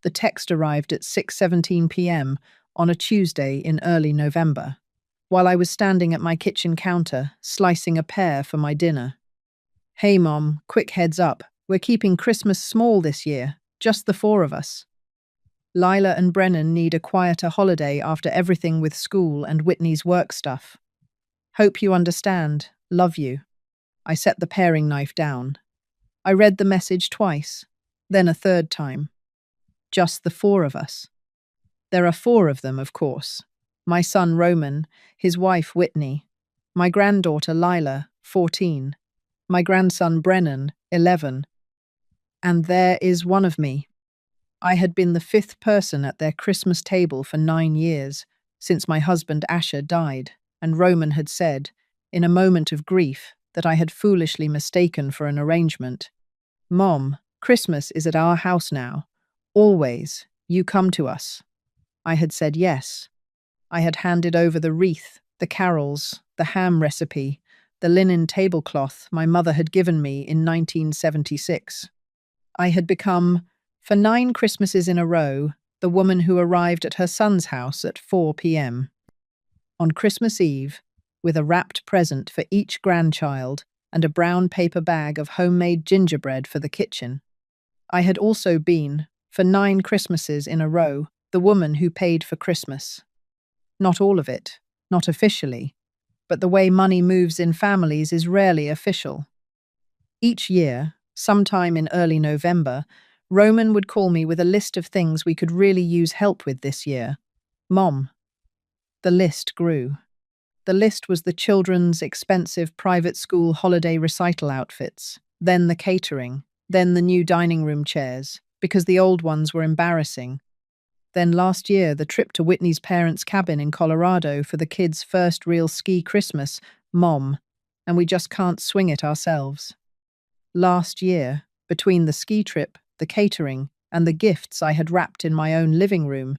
The text arrived at 6:17 p.m. on a Tuesday in early November, while I was standing at my kitchen counter, slicing a pear for my dinner. "Hey Mom, quick heads up, we're keeping Christmas small this year, just the four of us. Lila and Brennan need a quieter holiday after everything with school and Whitney's work stuff. Hope you understand. Love you." I set the paring knife down. I read the message twice, then a third time. Just the four of us. There are four of them, of course. My son Roman, his wife Whitney, my granddaughter Lila, 14, my grandson Brennan, 11. And there is one of me. I had been the fifth person at their Christmas table for 9 years, since my husband Asher died, and Roman had said, in a moment of grief, that I had foolishly mistaken for an arrangement. "Mom, Christmas is at our house now. Always. You come to us." I had said yes. I had handed over the wreath, the carols, the ham recipe, the linen tablecloth my mother had given me in 1976. I had become, for 9 Christmases in a row, the woman who arrived at her son's house at 4 p.m. On Christmas Eve, with a wrapped present for each grandchild and a brown paper bag of homemade gingerbread for the kitchen. I had also been, for 9 Christmases in a row, the woman who paid for Christmas. Not all of it, not officially, but the way money moves in families is rarely official. Each year, sometime in early November, Roman would call me with a list of things we could really use help with this year. "Mom." The list grew. The list was the children's expensive private school holiday recital outfits, then the catering, then the new dining room chairs, because the old ones were embarrassing. Then last year, the trip to Whitney's parents' cabin in Colorado for the kids' first real ski Christmas, Mom, and we just can't swing it ourselves. Last year, between the ski trip, the catering, and the gifts I had wrapped in my own living room,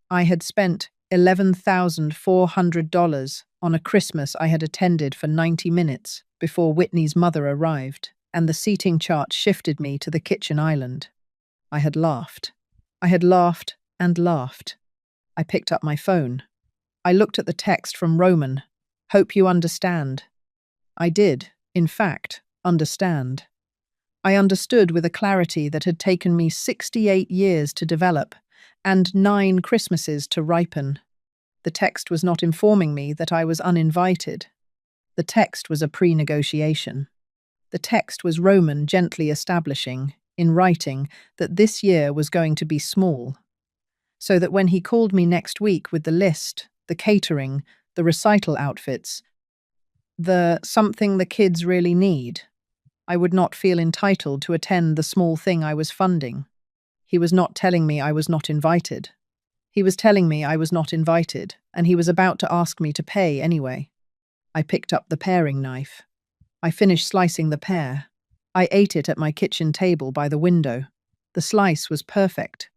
I had spent $11,400 on a Christmas I had attended for 90 minutes before Whitney's mother arrived, and the seating chart shifted me to the kitchen island. I had laughed. I had laughed and laughed. I picked up my phone. I looked at the text from Roman. "Hope you understand." I did, in fact, understand. I understood with a clarity that had taken me 68 years to develop and 9 Christmases to ripen. The text was not informing me that I was uninvited. The text was a pre-negotiation. The text was Roman gently establishing, in writing, that this year was going to be small, so that when he called me next week with the list, the catering, the recital outfits, the something the kids really need, I would not feel entitled to attend the small thing I was funding. He was not telling me I was not invited. He was telling me I was not invited, and he was about to ask me to pay anyway. I picked up the paring knife. I finished slicing the pear. I ate it at my kitchen table by the window. The slice was perfect.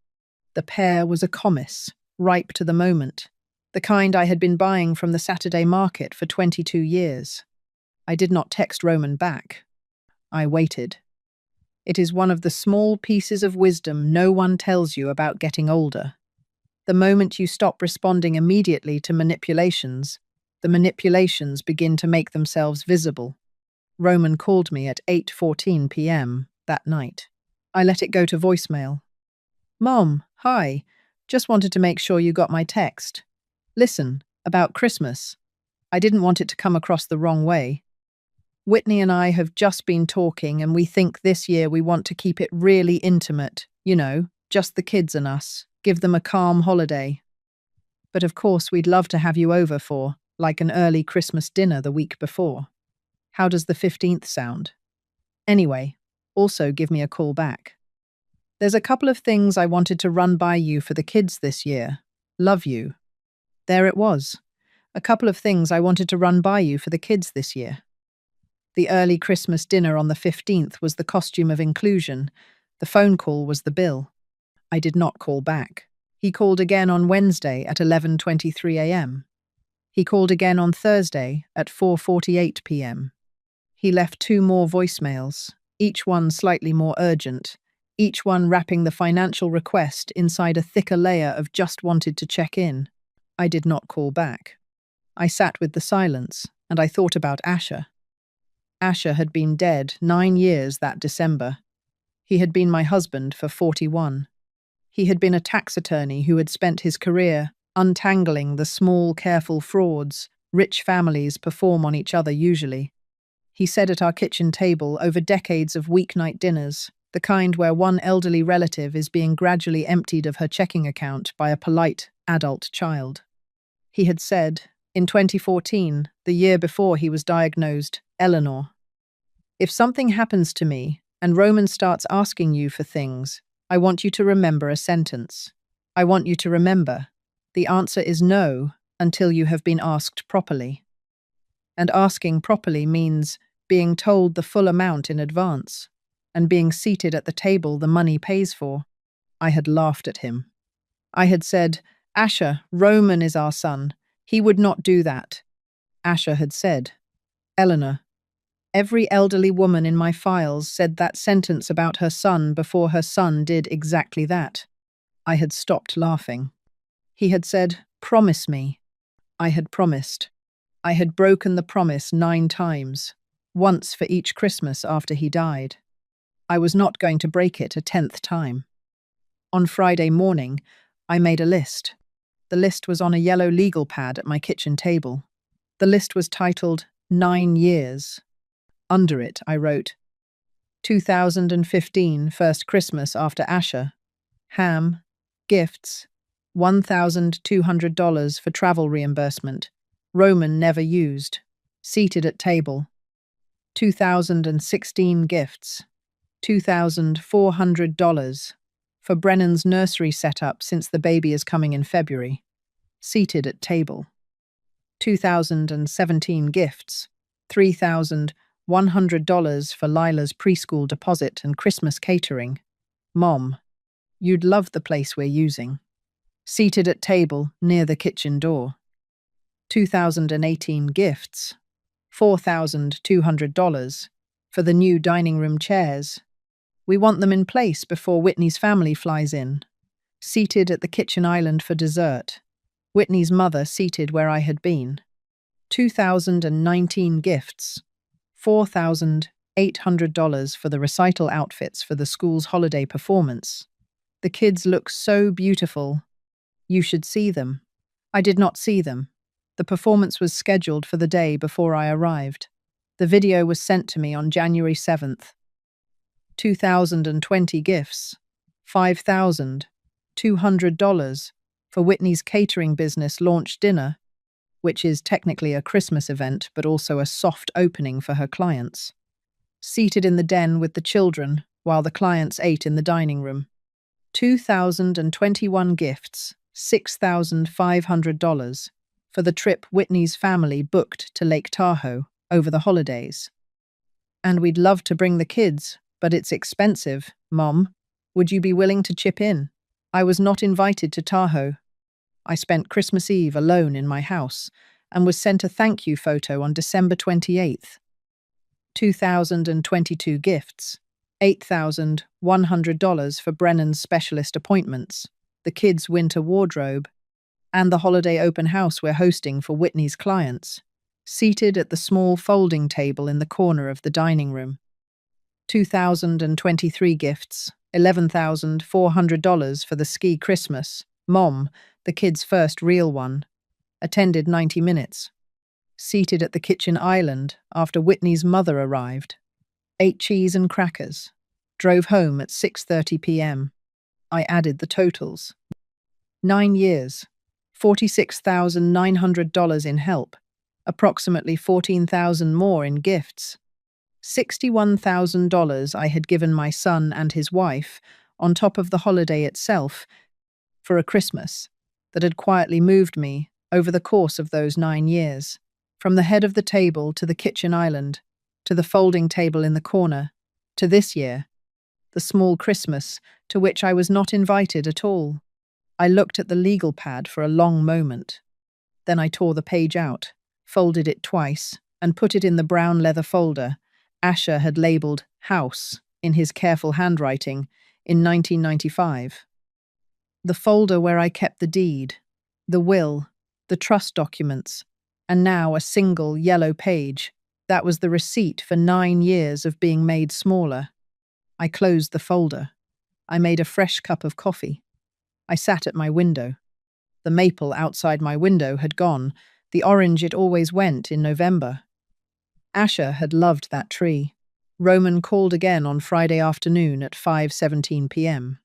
The pear was a commis, ripe to the moment, the kind I had been buying from the Saturday market for 22 years. I did not text Roman back. I waited. It is one of the small pieces of wisdom no one tells you about getting older. The moment you stop responding immediately to manipulations, the manipulations begin to make themselves visible. Roman called me at 8:14 p.m. that night. I let it go to voicemail. "Mom, hi. Just wanted to make sure you got my text. Listen, about Christmas. I didn't want it to come across the wrong way. Whitney and I have just been talking and we think this year we want to keep it really intimate, just the kids and us, give them a calm holiday. But of course we'd love to have you over for, like an early Christmas dinner the week before. How does the 15th sound? Anyway, also give me a call back. There's a couple of things I wanted to run by you for the kids this year. Love you." There it was. A couple of things I wanted to run by you for the kids this year. The early Christmas dinner on the 15th was the costume of inclusion. The phone call was the bill. I did not call back. He called again on Wednesday at 11:23 a.m. He called again on Thursday at 4:48 p.m. He left 2 more voicemails, each one slightly more urgent, each one wrapping the financial request inside a thicker layer of just wanted to check in. I did not call back. I sat with the silence, and I thought about Asher. Asher had been dead 9 years that December. He had been my husband for 41. He had been a tax attorney who had spent his career untangling the small, careful frauds rich families perform on each other usually. He said at our kitchen table over decades of weeknight dinners, the kind where one elderly relative is being gradually emptied of her checking account by a polite, adult child. He had said, in 2014, the year before he was diagnosed, Eleanor, if something happens to me and Roman starts asking you for things, I want you to remember a sentence. I want you to remember, the answer is no until you have been asked properly. And asking properly means being told the full amount in advance and being seated at the table the money pays for. I had laughed at him. I had said, Asher, Roman is our son. He would not do that. Asher had said, Eleanor, every elderly woman in my files said that sentence about her son before her son did exactly that. I had stopped laughing. He had said, promise me. I had promised. I had broken the promise 9 times, once for each Christmas after he died. I was not going to break it a 10th time. On Friday morning, I made a list. The list was on a yellow legal pad at my kitchen table. The list was titled 9 years. Under it, I wrote, 2015, first Christmas after Asher. Ham, gifts, $1,200 for travel reimbursement. Roman never used. Seated at table. 2016 gifts. $2,400 for Brennan's nursery setup since the baby is coming in February. Seated at table. 2017 gifts. $3,100 for Lila's preschool deposit and Christmas catering. Mom, you'd love the place we're using. Seated at table near the kitchen door. 2018 gifts. $4,200 for the new dining room chairs. We want them in place before Whitney's family flies in. Seated at the kitchen island for dessert. Whitney's mother seated where I had been. 2019 gifts. $4,800 for the recital outfits for the school's holiday performance. The kids look so beautiful. You should see them. I did not see them. The performance was scheduled for the day before I arrived. The video was sent to me on January 7th. 2020 gifts. $5,200 for Whitney's catering business launch dinner, which is technically a Christmas event but also a soft opening for her clients. Seated in the den with the children while the clients ate in the dining room. 2021 gifts. $6,500 for the trip Whitney's family booked to Lake Tahoe over the holidays. And we'd love to bring the kids, but it's expensive, Mom. Would you be willing to chip in? I was not invited to Tahoe. I spent Christmas Eve alone in my house and was sent a thank you photo on December 28th. 2022 gifts. $8,100 for Brennan's specialist appointments, the kids' winter wardrobe, and the holiday open house we're hosting for Whitney's clients, seated at the small folding table in the corner of the dining room. 2023 gifts. $11,400 for the ski Christmas. Mom, the kid's first real one. Attended 90 minutes. Seated at the kitchen island after Whitney's mother arrived. Ate cheese and crackers. Drove home at 6:30 p.m. I added the totals. 9 years. $46,900 in help. Approximately $14,000 more in gifts. $61,000 I had given my son and his wife, on top of the holiday itself, for a Christmas that had quietly moved me over the course of those 9 years, from the head of the table to the kitchen island, to the folding table in the corner, to this year, the small Christmas to which I was not invited at all. I looked at the legal pad for a long moment. Then I tore the page out, folded it twice, and put it in the brown leather folder Asher had labeled house in his careful handwriting in 1995. The folder where I kept the deed, the will, the trust documents, and now a single yellow page. That was the receipt for 9 years of being made smaller. I closed the folder. I made a fresh cup of coffee. I sat at my window. The maple outside my window had gone, the orange it always went in November. Asher had loved that tree. Roman called again on Friday afternoon at 5:17 p.m.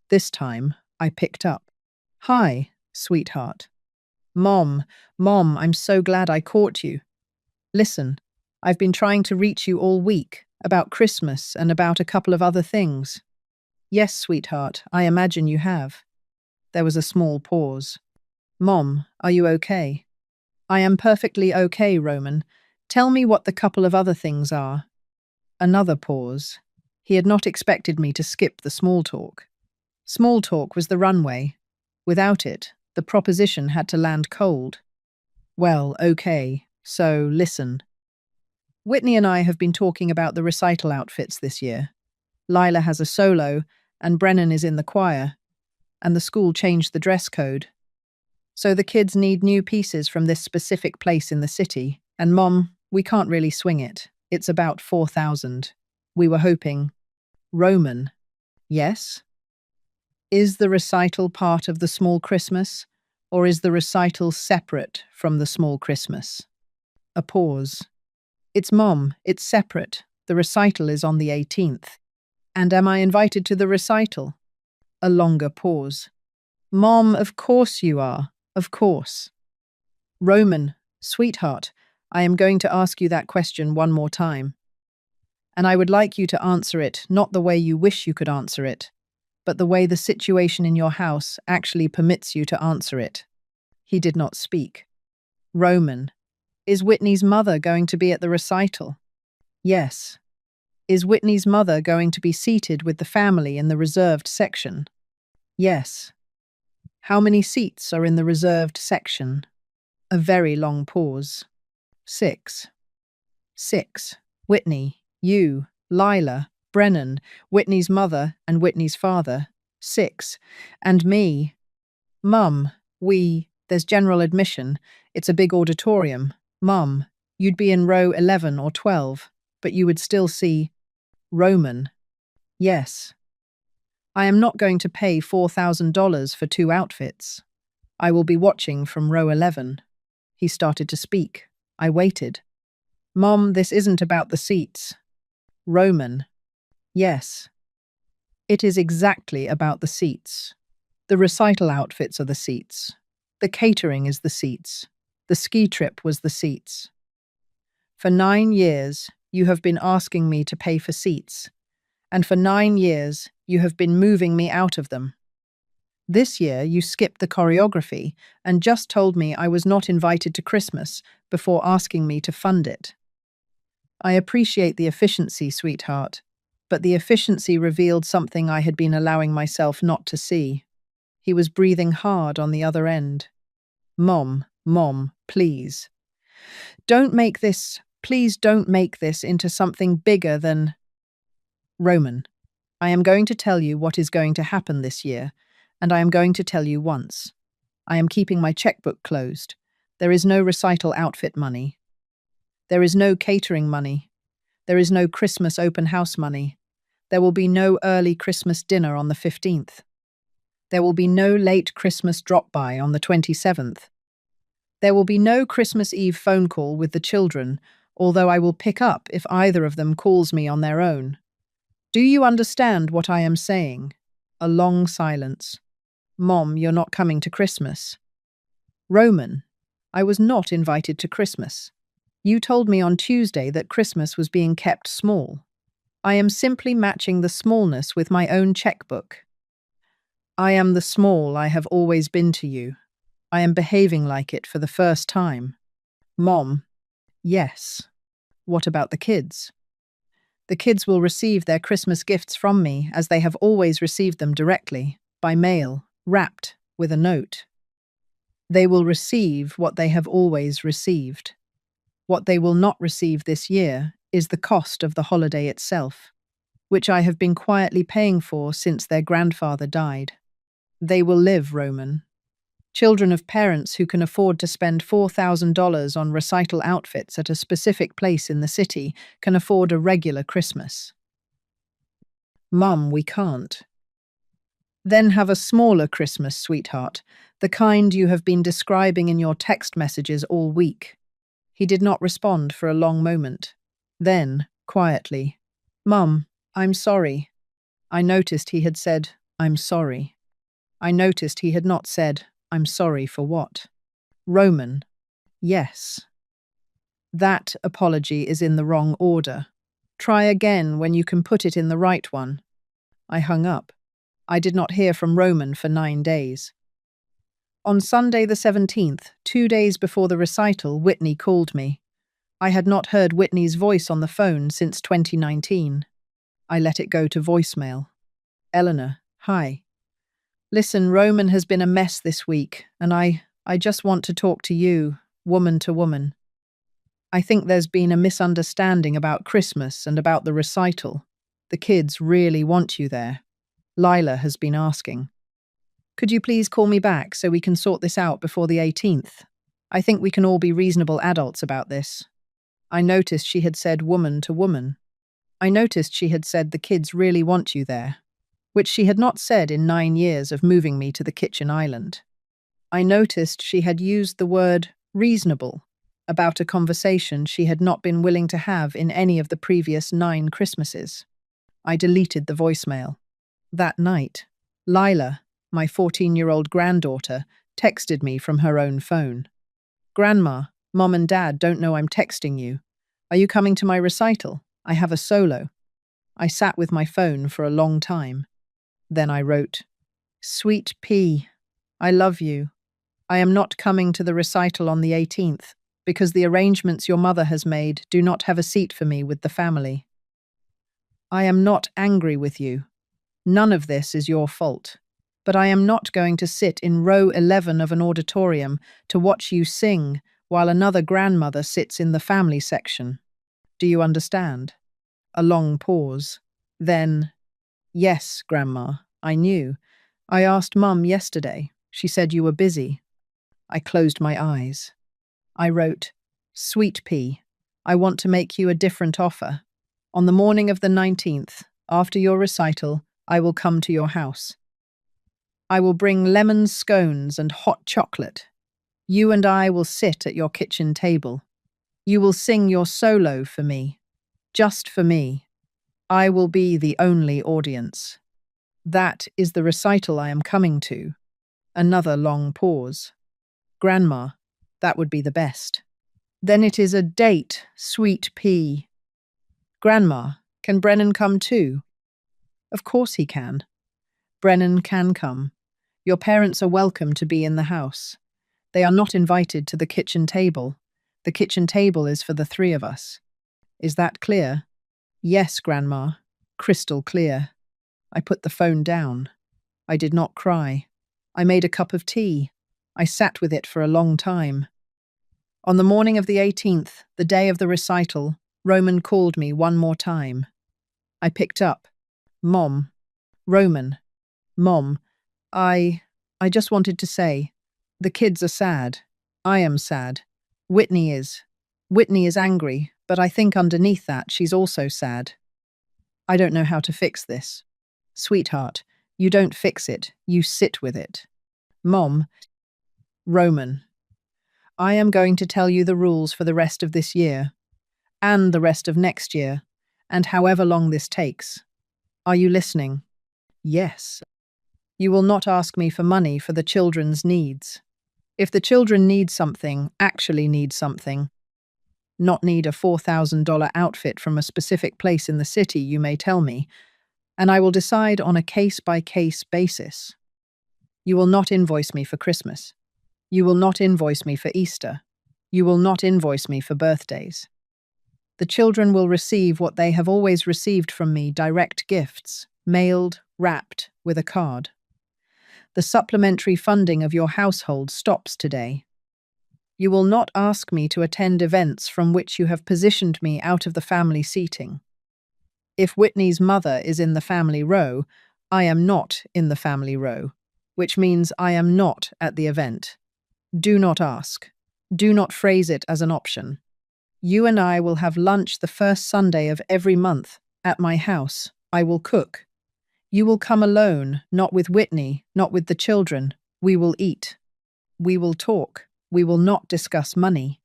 This time, I picked up. "Hi, sweetheart." Mom, I'm so glad I caught you. Listen, I've been trying to reach you all week, about Christmas and about a couple of other things." "Yes, sweetheart, I imagine you have." There was a small pause. "Mom, are you okay?" "I am perfectly okay, Roman. Tell me what the couple of other things are." Another pause. He had not expected me to skip the small talk. Small talk was the runway. Without it, the proposition had to land cold. "Well, okay, so listen. Whitney and I have been talking about the recital outfits this year. Lila has a solo, and Brennan is in the choir, and the school changed the dress code. So the kids need new pieces from this specific place in the city, and Mom, we can't really swing it. It's about 4,000. We were hoping." "Roman." "Yes?" "Is the recital part of the small Christmas, or is the recital separate from the small Christmas?" A pause. "It's Mom, it's separate. The recital is on the 18th. "And am I invited to the recital?" A longer pause. "Mom, of course you are. Of course." "Roman, sweetheart, I am going to ask you that question one more time. And I would like you to answer it not the way you wish you could answer it, but the way the situation in your house actually permits you to answer it." He did not speak. "Roman, is Whitney's mother going to be at the recital?" "Yes." "Is Whitney's mother going to be seated with the family in the reserved section?" "Yes." "How many seats are in the reserved section?" A very long pause. "6. 6. Whitney, you, Lila, Brennan, Whitney's mother and Whitney's father. 6. And me. Mum, there's general admission. It's a big auditorium. Mum, you'd be in row 11 or 12, but you would still see." "Roman." "Yes." "I am not going to pay $4,000 for 2 outfits. I will be watching from row 11. He started to speak. I waited. "Mom, this isn't about the seats." "Roman." "Yes." "It is exactly about the seats. The recital outfits are the seats. The catering is the seats. The ski trip was the seats. For 9 years, you have been asking me to pay for seats, and for 9 years, you have been moving me out of them. This year, you skipped the choreography and just told me I was not invited to Christmas before asking me to fund it. I appreciate the efficiency, sweetheart, but the efficiency revealed something I had been allowing myself not to see." He was breathing hard on the other end. Mom, please. Please don't make this into something bigger than." "Roman, I am going to tell you what is going to happen this year, and I am going to tell you once. I am keeping my checkbook closed. There is no recital outfit money. There is no catering money. There is no Christmas open house money. There will be no early Christmas dinner on the 15th. There will be no late Christmas drop-by on the 27th. There will be no Christmas Eve phone call with the children, although I will pick up if either of them calls me on their own. Do you understand what I am saying?" A long silence. "Mom, you're not coming to Christmas." "Roman, I was not invited to Christmas. You told me on Tuesday that Christmas was being kept small. I am simply matching the smallness with my own checkbook. I am the small I have always been to you. I am behaving like it for the first time." "Mom." "Yes. What about the kids?" "The kids will receive their Christmas gifts from me as they have always received them directly, by mail, wrapped with a note. They will receive what they have always received. What they will not receive this year is the cost of the holiday itself." which I have been quietly paying for since their grandfather died. They will live, Roman. Children of parents who can afford to spend $4,000 on recital outfits at a specific place in the city can afford a regular Christmas. Mum, we can't. Then have a smaller Christmas, sweetheart, the kind you have been describing in your text messages all week. He did not respond for a long moment. Then, quietly, Mum, I'm sorry. I noticed he had said, I'm sorry. I noticed he had not said, I'm sorry for what? Roman. Yes. That apology is in the wrong order. Try again when you can put it in the right one. I hung up. I did not hear from Roman for 9 days. On Sunday the 17th, 2 days before the recital, Whitney called me. I had not heard Whitney's voice on the phone since 2019. I let it go to voicemail. Eleanor, hi. Listen, Roman has been a mess this week, and I just want to talk to you, woman to woman. I think there's been a misunderstanding about Christmas and about the recital. The kids really want you there. Lila has been asking. Could you please call me back so we can sort this out before the 18th? I think we can all be reasonable adults about this. I noticed she had said woman to woman. I noticed she had said the kids really want you there, which she had not said in 9 years of moving me to the kitchen island. I noticed she had used the word reasonable about a conversation she had not been willing to have in any of the previous 9 Christmases. I deleted the voicemail. That night, Lila, my 14-year-old granddaughter, texted me from her own phone. Grandma, Mom and Dad don't know I'm texting you. Are you coming to my recital? I have a solo. I sat with my phone for a long time. Then I wrote, Sweet Pea, I love you. I am not coming to the recital on the 18th because the arrangements your mother has made do not have a seat for me with the family. I am not angry with you. None of this is your fault. But I am not going to sit in row 11 of an auditorium to watch you sing while another grandmother sits in the family section. Do you understand? A long pause. Then, yes, Grandma, I knew. I asked Mum yesterday. She said you were busy. I closed my eyes. I wrote, Sweet Pea, I want to make you a different offer. On the morning of the 19th, after your recital, I will come to your house. I will bring lemon scones and hot chocolate. You and I will sit at your kitchen table. You will sing your solo for me. Just for me. I will be the only audience. That is the recital I am coming to. Another long pause. Grandma, that would be the best. Then it is a date, Sweet Pea. Grandma, can Brennan come too? Of course he can. Brennan can come. Your parents are welcome to be in the house. They are not invited to the kitchen table. The kitchen table is for the 3 of us. Is that clear? Yes, Grandma. Crystal clear. I put the phone down. I did not cry. I made a cup of tea. I sat with it for a long time. On the morning of the 18th, the day of the recital, Roman called me one more time. I picked up. Mom. Roman. Mom. I just wanted to say, the kids are sad. I am sad. Whitney is. Whitney is angry, but I think underneath that she's also sad. I don't know how to fix this. Sweetheart, you don't fix it, you sit with it. Mom. Roman. I am going to tell you the rules for the rest of this year, and the rest of next year, and however long this takes. Are you listening? Yes. You will not ask me for money for the children's needs. If the children need something, actually need something, not need a $4,000 outfit from a specific place in the city, you may tell me, and I will decide on a case-by-case basis. You will not invoice me for Christmas. You will not invoice me for Easter. You will not invoice me for birthdays. The children will receive what they have always received from me, direct gifts, mailed, wrapped, with a card. The supplementary funding of your household stops today. You will not ask me to attend events from which you have positioned me out of the family seating. If Whitney's mother is in the family row, I am not in the family row, which means I am not at the event. Do not ask. Do not phrase it as an option. You and I will have lunch the first Sunday of every month at my house. I will cook. You will come alone, not with Whitney, not with the children. We will eat. We will talk. We will not discuss money.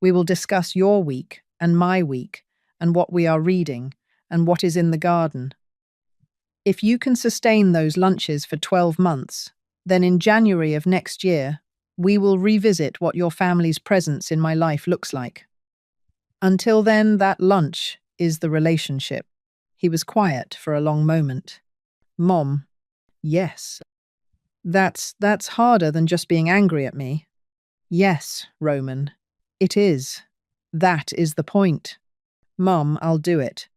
We will discuss your week and my week and what we are reading and what is in the garden. If you can sustain those lunches for 12 months, then in January of next year, we will revisit what your family's presence in my life looks like. Until then, that lunch is the relationship. He was quiet for a long moment. Mom, yes. That's harder than just being angry at me. Yes, Roman, it is. That is the point. Mom, I'll do it.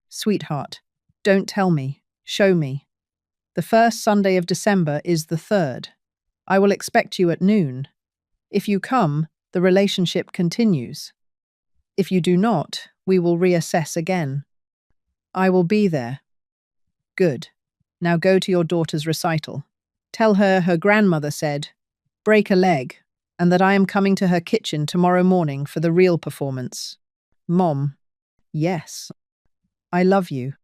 Sweetheart, don't tell me. Show me. The first Sunday of December is the 3rd. I will expect you at noon. If you come, the relationship continues. If you do not, we will reassess again. I will be there. Good. Now go to your daughter's recital. Tell her her grandmother said, break a leg, and that I am coming to her kitchen tomorrow morning for the real performance. Mom, yes. I love you.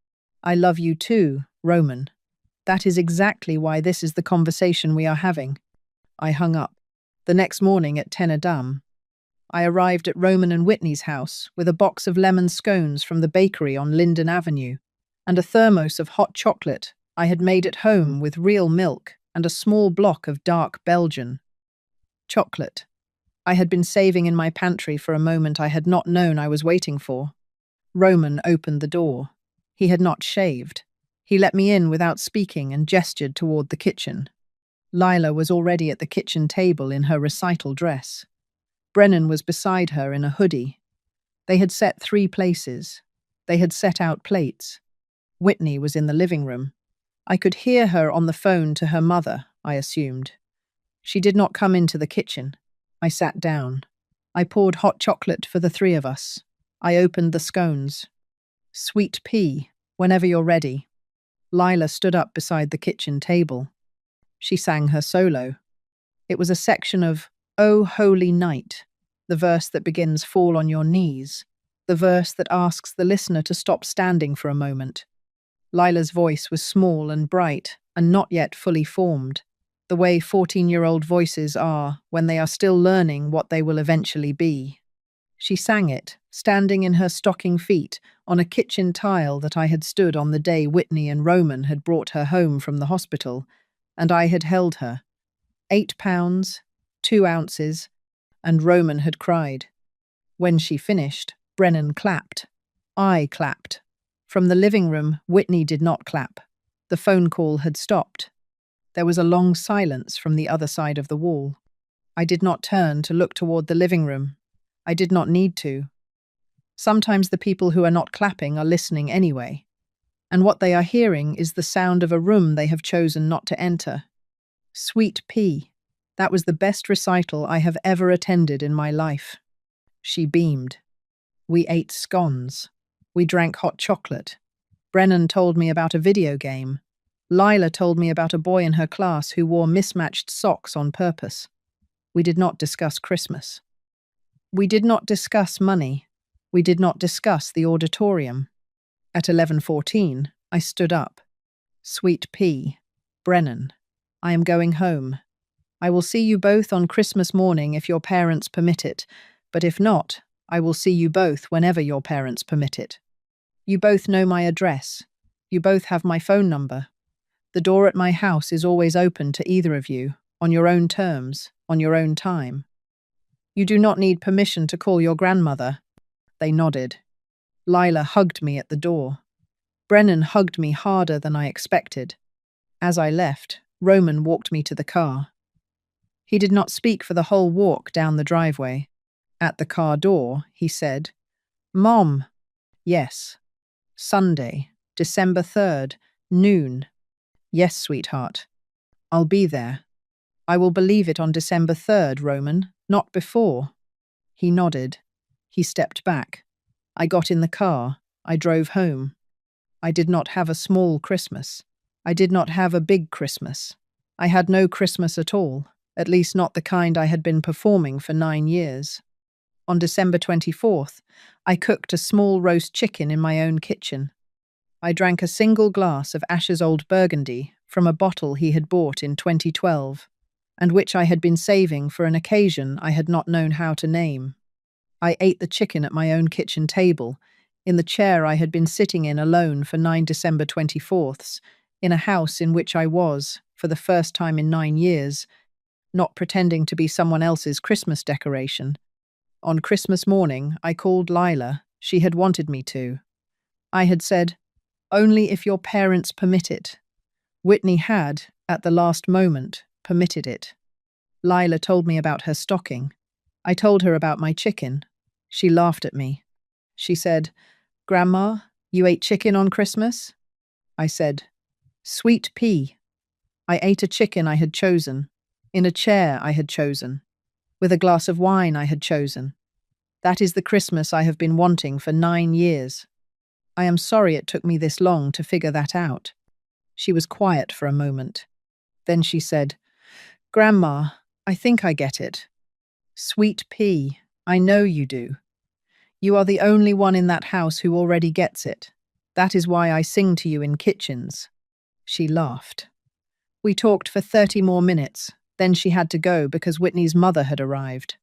I love you too, Roman. That is exactly why this is the conversation we are having. I hung up. The next morning at 10 a.m., I arrived at Roman and Whitney's house with a box of lemon scones from the bakery on Linden Avenue and a thermos of hot chocolate I had made at home with real milk and a small block of dark Belgian chocolate. I had been saving in my pantry for a moment I had not known I was waiting for. Roman opened the door. He had not shaved. He let me in without speaking and gestured toward the kitchen. Lila was already at the kitchen table in her recital dress. Brennan was beside her in a hoodie. They had set 3 places. They had set out plates. Whitney was in the living room. I could hear her on the phone to her mother, I assumed. She did not come into the kitchen. I sat down. I poured hot chocolate for the 3 of us. I opened the scones. Sweet pea, whenever you're ready. Lila stood up beside the kitchen table. She sang her solo. It was a section of O Holy Night, the verse that begins fall on your knees, the verse that asks the listener to stop standing for a moment. Lila's voice was small and bright and not yet fully formed, the way 14-year-old voices are when they are still learning what they will eventually be. She sang it, standing in her stocking feet on a kitchen tile that I had stood on the day Whitney and Roman had brought her home from the hospital, and I had held her. 8 pounds, 2 ounces, and Roman had cried. When she finished, Brennan clapped. I clapped. From the living room, Whitney did not clap. The phone call had stopped. There was a long silence from the other side of the wall. I did not turn to look toward the living room. I did not need to. Sometimes the people who are not clapping are listening anyway, and what they are hearing is the sound of a room they have chosen not to enter. Sweet pea. That was the best recital I have ever attended in my life. She beamed. We ate scones. We drank hot chocolate. Brennan told me about a video game. Lila told me about a boy in her class who wore mismatched socks on purpose. We did not discuss Christmas. We did not discuss money. We did not discuss the auditorium. At 11:14, I stood up. Sweet pea. Brennan. I am going home. I will see you both on Christmas morning if your parents permit it, but if not, I will see you both whenever your parents permit it. You both know my address. You both have my phone number. The door at my house is always open to either of you, on your own terms, on your own time. You do not need permission to call your grandmother. They nodded. Lila hugged me at the door. Brennan hugged me harder than I expected. As I left, Roman walked me to the car. He did not speak for the whole walk down the driveway. At the car door, he said, Mom. Yes. Sunday, December 3rd, noon. Yes, sweetheart. I'll be there. I will believe it on December 3rd, Roman, not before. He nodded. He stepped back. I got in the car. I drove home. I did not have a small Christmas. I did not have a big Christmas. I had no Christmas at all, at least not the kind I had been performing for 9 years. On December 24th, I cooked a small roast chicken in my own kitchen. I drank a single glass of Ash's Old Burgundy from a bottle he had bought in 2012, and which I had been saving for an occasion I had not known how to name. I ate the chicken at my own kitchen table, in the chair I had been sitting in alone for 9 December 24ths, in a house in which I was, for the first time in 9 years, not pretending to be someone else's Christmas decoration. On Christmas morning, I called Lila. She had wanted me to. I had said, "Only if your parents permit it." Whitney had, at the last moment, permitted it. Lila told me about her stocking. I told her about my chicken. She laughed at me. She said, "Grandma, you ate chicken on Christmas?" I said, "Sweet pea." I ate a chicken I had chosen, in a chair I had chosen, with a glass of wine I had chosen. That is the Christmas I have been wanting for 9 years. I am sorry it took me this long to figure that out. She was quiet for a moment. Then she said, "Grandma, I think I get it. Sweet pea, I know you do. You are the only one in that house who already gets it. That is why I sing to you in kitchens." She laughed. We talked for 30 more minutes. Then she had to go because Whitney's mother had arrived.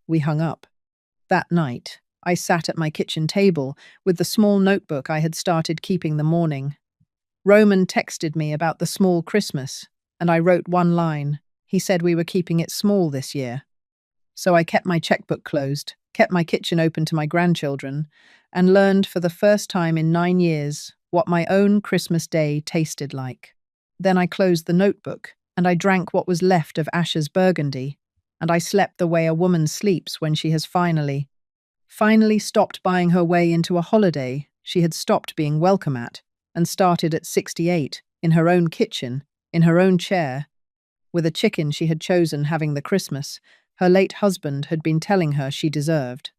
We hung up. That night, I sat at my kitchen table with the small notebook I had started keeping the morning. Roman texted me about the small Christmas, and I wrote one line. He said we were keeping it small this year. So I kept my checkbook closed, kept my kitchen open to my grandchildren, and learned for the first time in 9 years what my own Christmas day tasted like. Then I closed the notebook, and I drank what was left of Ash's Burgundy, and I slept the way a woman sleeps when she has finally stopped buying her way into a holiday she had stopped being welcome at, and started at 68, in her own kitchen, in her own chair, with a chicken she had chosen having the Christmas her late husband had been telling her she deserved.